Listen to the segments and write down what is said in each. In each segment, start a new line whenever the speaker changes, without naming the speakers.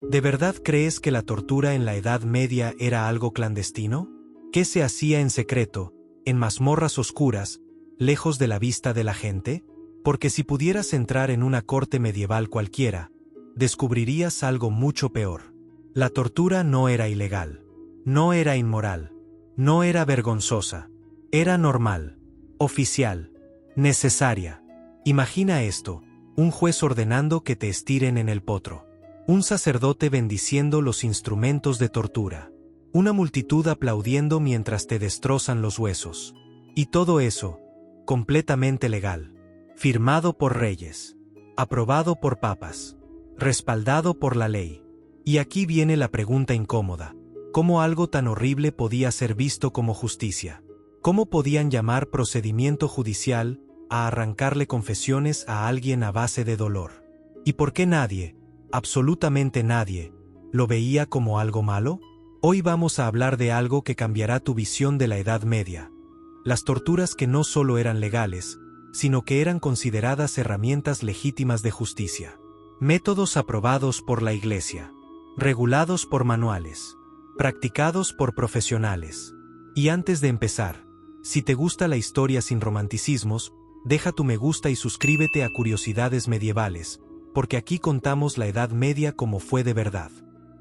¿De verdad crees que la tortura en la Edad Media era algo clandestino? ¿Qué se hacía en secreto, en mazmorras oscuras, lejos de la vista de la gente? Porque si pudieras entrar en una corte medieval cualquiera, descubrirías algo mucho peor. La tortura no era ilegal, no era inmoral, no era vergonzosa, era normal, oficial, necesaria. Imagina esto, un juez ordenando que te estiren en el potro, un sacerdote bendiciendo los instrumentos de tortura, una multitud aplaudiendo mientras te destrozan los huesos. Y todo eso, completamente legal, firmado por reyes, aprobado por papas, respaldado por la ley. Y aquí viene la pregunta incómoda: ¿cómo algo tan horrible podía ser visto como justicia? ¿Cómo podían llamar procedimiento judicial a arrancarle confesiones a alguien a base de dolor? ¿Y por qué nadie, absolutamente nadie, lo veía como algo malo? Hoy vamos a hablar de algo que cambiará tu visión de la Edad Media. Las torturas que no solo eran legales, sino que eran consideradas herramientas legítimas de justicia. Métodos aprobados por la Iglesia, regulados por manuales, practicados por profesionales. Y antes de empezar, si te gusta la historia sin romanticismos, deja tu me gusta y suscríbete a Curiosidades Medievales, porque aquí contamos la Edad Media como fue de verdad.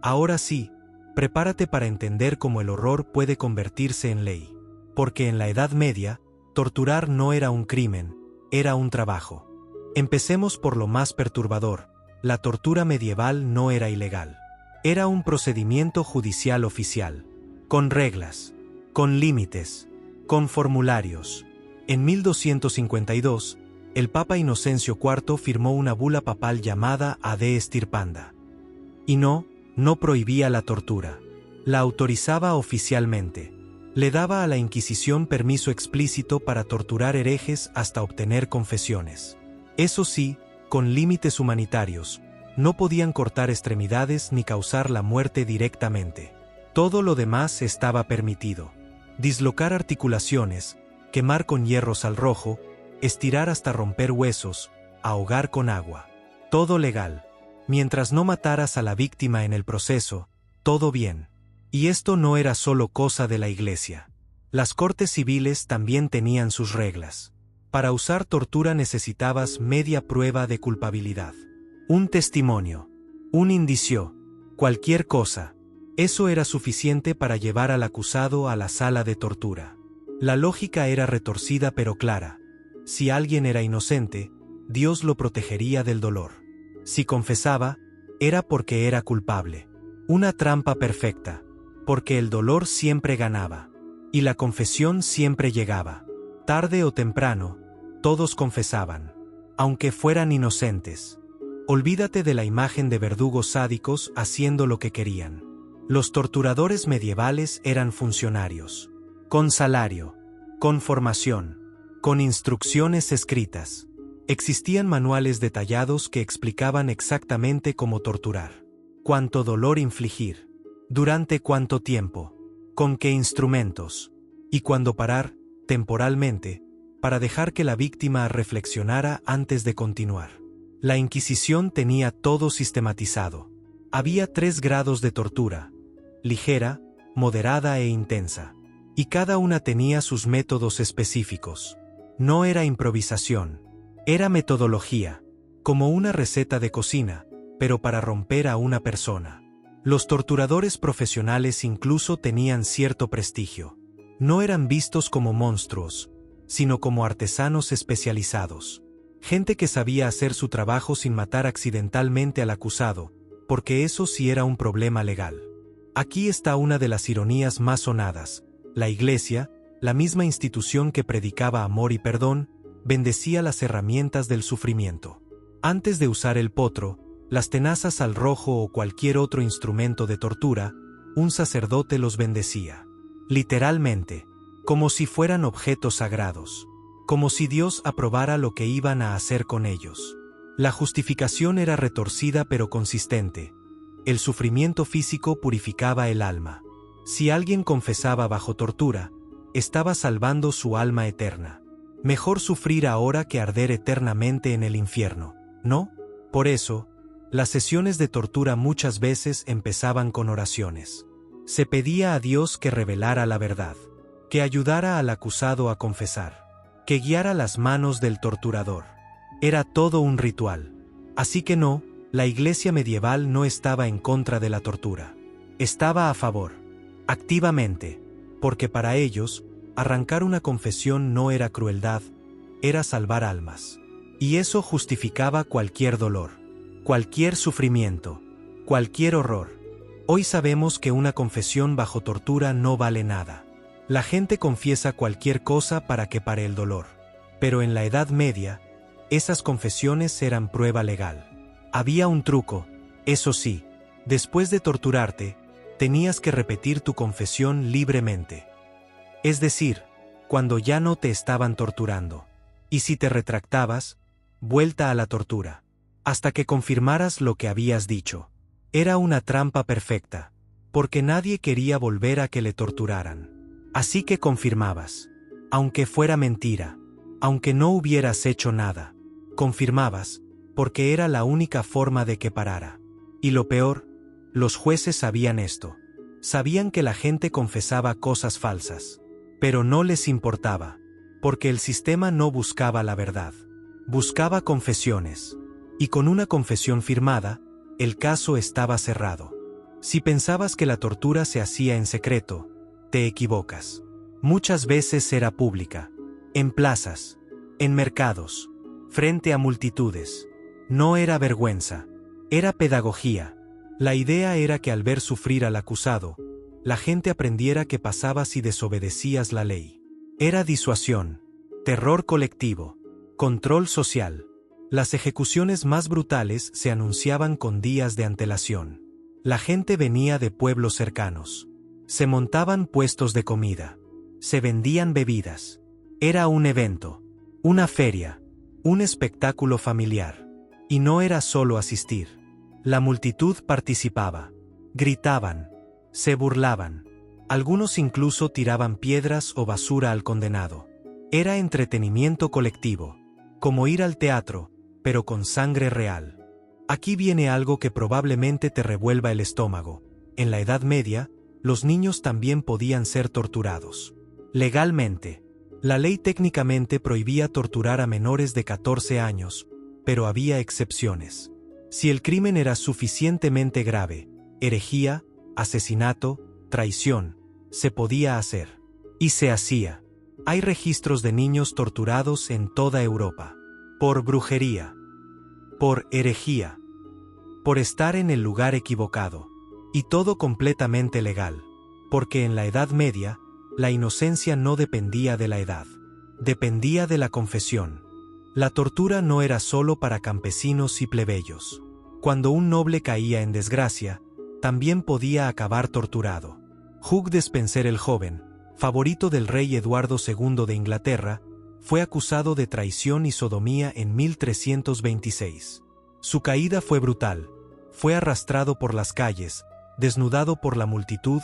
Ahora sí, prepárate para entender cómo el horror puede convertirse en ley. Porque en la Edad Media, torturar no era un crimen, era un trabajo. Empecemos por lo más perturbador: la tortura medieval no era ilegal. Era un procedimiento judicial oficial, con reglas, con límites, con formularios. En 1252, el Papa Inocencio IV firmó una bula papal llamada Ad Extirpanda. Y no prohibía la tortura. La autorizaba oficialmente. Le daba a la Inquisición permiso explícito para torturar herejes hasta obtener confesiones. Eso sí, con límites humanitarios. No podían cortar extremidades ni causar la muerte directamente. Todo lo demás estaba permitido. Dislocar articulaciones, quemar con hierros al rojo, estirar hasta romper huesos, ahogar con agua. Todo legal. Mientras no mataras a la víctima en el proceso, todo bien. Y esto no era solo cosa de la Iglesia. Las cortes civiles también tenían sus reglas. Para usar tortura necesitabas media prueba de culpabilidad. Un testimonio, un indicio, cualquier cosa. Eso era suficiente para llevar al acusado a la sala de tortura. La lógica era retorcida pero clara. Si alguien era inocente, Dios lo protegería del dolor. Si confesaba, era porque era culpable. Una trampa perfecta, porque el dolor siempre ganaba. Y la confesión siempre llegaba. Tarde o temprano, todos confesaban, aunque fueran inocentes. Olvídate de la imagen de verdugos sádicos haciendo lo que querían. Los torturadores medievales eran funcionarios, con salario, con formación, con instrucciones escritas. Existían manuales detallados que explicaban exactamente cómo torturar, cuánto dolor infligir, durante cuánto tiempo, con qué instrumentos, y cuándo parar, temporalmente, para dejar que la víctima reflexionara antes de continuar. La Inquisición tenía todo sistematizado. Había 3 grados de tortura: ligera, moderada e intensa. Y cada una tenía sus métodos específicos. No era improvisación, era metodología, como una receta de cocina, pero para romper a una persona. Los torturadores profesionales incluso tenían cierto prestigio. No eran vistos como monstruos, sino como artesanos especializados. Gente que sabía hacer su trabajo sin matar accidentalmente al acusado, porque eso sí era un problema legal. Aquí está una de las ironías más sonadas. La Iglesia, la misma institución que predicaba amor y perdón, bendecía las herramientas del sufrimiento. Antes de usar el potro, las tenazas al rojo o cualquier otro instrumento de tortura, un sacerdote los bendecía. Literalmente, como si fueran objetos sagrados. Como si Dios aprobara lo que iban a hacer con ellos. La justificación era retorcida pero consistente. El sufrimiento físico purificaba el alma. Si alguien confesaba bajo tortura, estaba salvando su alma eterna. Mejor sufrir ahora que arder eternamente en el infierno, ¿no? Por eso, Las sesiones de tortura muchas veces empezaban con oraciones. Se pedía a Dios que revelara la verdad, que ayudara al acusado a confesar, que guiara las manos del torturador. Era todo un ritual. Así que no, la iglesia medieval no estaba en contra de la tortura. Estaba a favor, activamente, porque para ellos, arrancar una confesión no era crueldad, era salvar almas. Y eso justificaba cualquier dolor, cualquier sufrimiento, cualquier horror. Hoy sabemos que una confesión bajo tortura no vale nada. La gente confiesa cualquier cosa para que pare el dolor. Pero en la Edad Media, esas confesiones eran prueba legal. Había un truco, eso sí, después de torturarte, tenías que repetir tu confesión libremente. Es decir, cuando ya no te estaban torturando. Y si te retractabas, vuelta a la tortura, hasta que confirmaras lo que habías dicho. Era una trampa perfecta, porque nadie quería volver a que le torturaran. Así que confirmabas, aunque fuera mentira, aunque no hubieras hecho nada, confirmabas, porque era la única forma de que parara. Y lo peor, los jueces sabían esto. Sabían que la gente confesaba cosas falsas, pero no les importaba, porque el sistema no buscaba la verdad. Buscaba confesiones. Y con una confesión firmada, el caso estaba cerrado. Si pensabas que la tortura se hacía en secreto, te equivocas. Muchas veces era pública. En plazas, en mercados, frente a multitudes. No era vergüenza, era pedagogía. La idea era que al ver sufrir al acusado, la gente aprendiera qué pasaba si desobedecías la ley. Era disuasión, terror colectivo, control social. Las ejecuciones más brutales se anunciaban con días de antelación. La gente venía de pueblos cercanos. Se montaban puestos de comida. Se vendían bebidas. Era un evento, una feria, un espectáculo familiar. Y no era solo asistir. La multitud participaba. Gritaban. Se burlaban. Algunos incluso tiraban piedras o basura al condenado. Era entretenimiento colectivo, como ir al teatro, pero con sangre real. Aquí viene algo que probablemente te revuelva el estómago. En la Edad Media, los niños también podían ser torturados. Legalmente, la ley técnicamente prohibía torturar a menores de 14 años, pero había excepciones. Si el crimen era suficientemente grave, herejía, asesinato, traición, se podía hacer. Y se hacía. Hay registros de niños torturados en toda Europa. Por brujería, por herejía, por estar en el lugar equivocado, y todo completamente legal, porque en la Edad Media, la inocencia no dependía de la edad, dependía de la confesión. La tortura no era solo para campesinos y plebeyos. Cuando un noble caía en desgracia, también podía acabar torturado. Hugh Despenser el Joven, favorito del rey Eduardo II de Inglaterra, fue acusado de traición y sodomía en 1326. Su caída fue brutal. Fue arrastrado por las calles, desnudado por la multitud,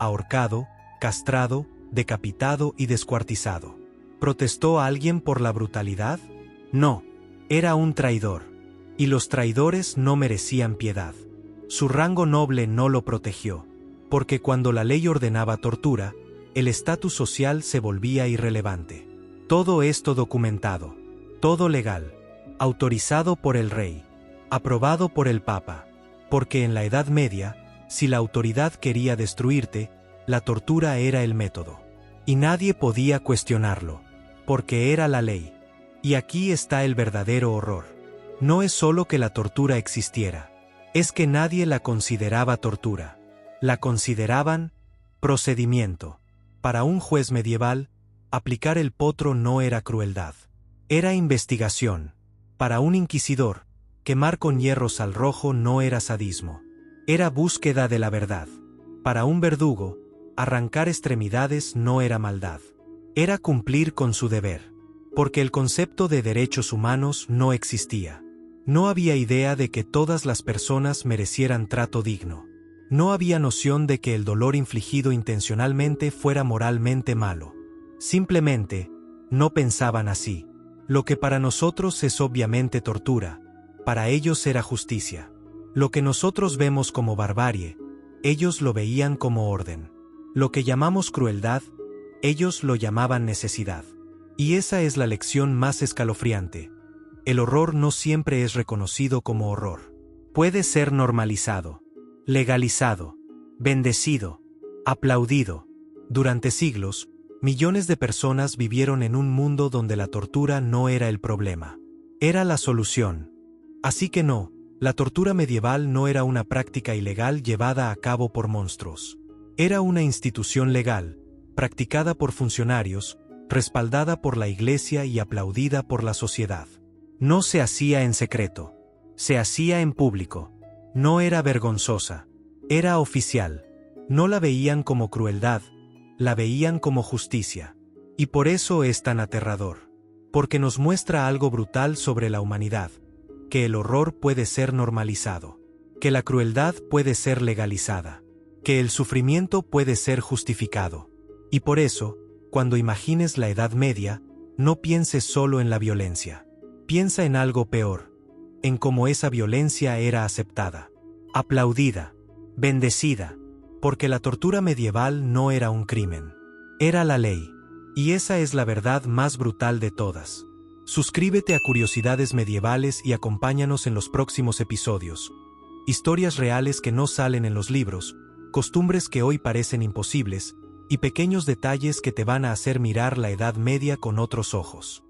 ahorcado, castrado, decapitado y descuartizado. ¿Protestó alguien por la brutalidad? No, era un traidor. Y los traidores no merecían piedad. Su rango noble no lo protegió, porque cuando la ley ordenaba tortura, el estatus social se volvía irrelevante. Todo esto documentado, todo legal, autorizado por el rey, aprobado por el Papa, porque en la Edad Media, si la autoridad quería destruirte, la tortura era el método. Y nadie podía cuestionarlo, porque era la ley. Y aquí está el verdadero horror. No es solo que la tortura existiera, es que nadie la consideraba tortura. La consideraban procedimiento. Para un juez medieval, aplicar el potro no era crueldad. Era investigación. Para un inquisidor, quemar con hierros al rojo no era sadismo. Era búsqueda de la verdad. Para un verdugo, arrancar extremidades no era maldad. Era cumplir con su deber. Porque el concepto de derechos humanos no existía. No había idea de que todas las personas merecieran trato digno. No había noción de que el dolor infligido intencionalmente fuera moralmente malo. Simplemente, no pensaban así. Lo que para nosotros es obviamente tortura, para ellos era justicia. Lo que nosotros vemos como barbarie, ellos lo veían como orden. Lo que llamamos crueldad, ellos lo llamaban necesidad. Y esa es la lección más escalofriante. El horror no siempre es reconocido como horror. Puede ser normalizado, legalizado, bendecido, aplaudido. Durante siglos, millones de personas vivieron en un mundo donde la tortura no era el problema. Era la solución. Así que no, la tortura medieval no era una práctica ilegal llevada a cabo por monstruos. Era una institución legal, practicada por funcionarios, respaldada por la Iglesia y aplaudida por la sociedad. No se hacía en secreto. Se hacía en público. No era vergonzosa. Era oficial. No la veían como crueldad, la veían como justicia. Y por eso es tan aterrador. Porque nos muestra algo brutal sobre la humanidad. Que el horror puede ser normalizado. Que la crueldad puede ser legalizada. Que el sufrimiento puede ser justificado. Y por eso, cuando imagines la Edad Media, no pienses solo en la violencia. Piensa en algo peor. En cómo esa violencia era aceptada. Aplaudida. Bendecida. Porque la tortura medieval no era un crimen. Era la ley. Y esa es la verdad más brutal de todas. Suscríbete a Curiosidades Medievales y acompáñanos en los próximos episodios. Historias reales que no salen en los libros, costumbres que hoy parecen imposibles, y pequeños detalles que te van a hacer mirar la Edad Media con otros ojos.